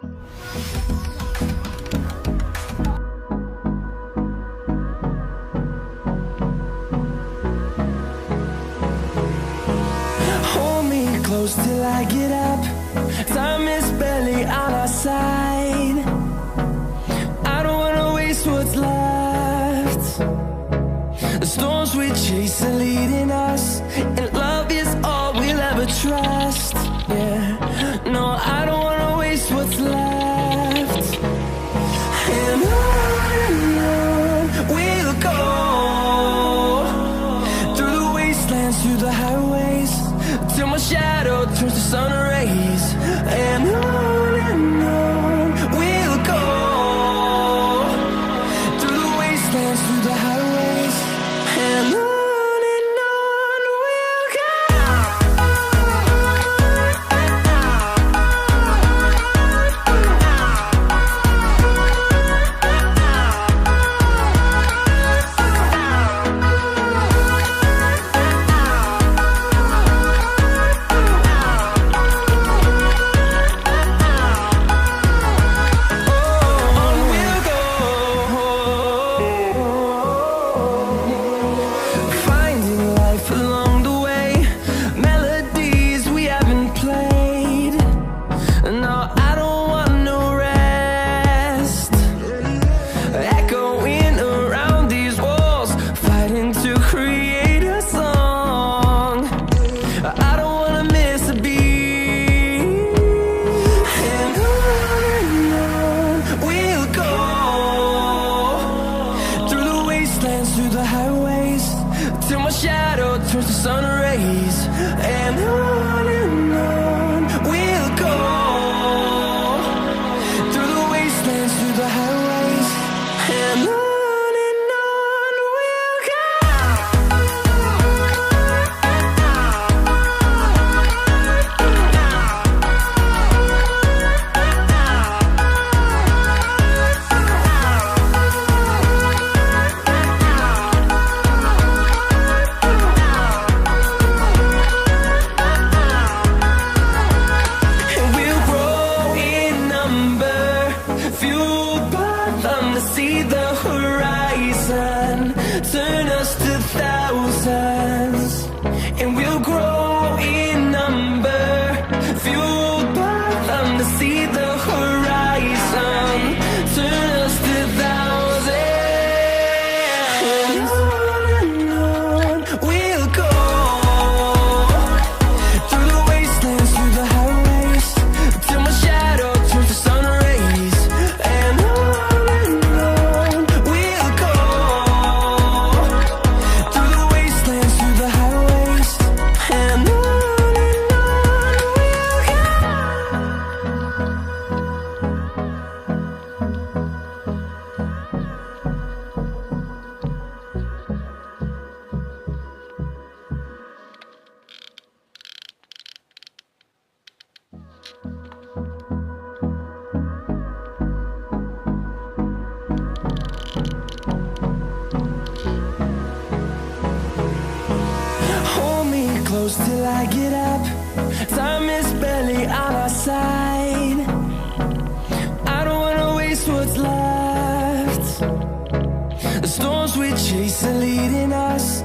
Hold me close till I get up. Time is barely on our side. I don't wanna waste what's left. The storms we chase are leading us, and love is all we'll ever trust. Yeah, no, I don't wanna waste what's left. And on we'll go, through the wastelands, through the highways, till my shadow turns to sun rays. And on we'll go, through the wastelands, through the highways, and on we'll go. Through the highways, till my shadow turns to sun rays. And on we'll go, through the wastelands, through the highways, and on we'll go. See the horizon, turn us to thousands, and we'll grow in number, fueled by them to see the horizon, turn us to thousands, and on we'll go, through the wastelands, through the highways, till my shadow turns to sun rays. And close till I get up. Time is barely on our side. I don't wanna waste what's left. The storms we chase are leading us,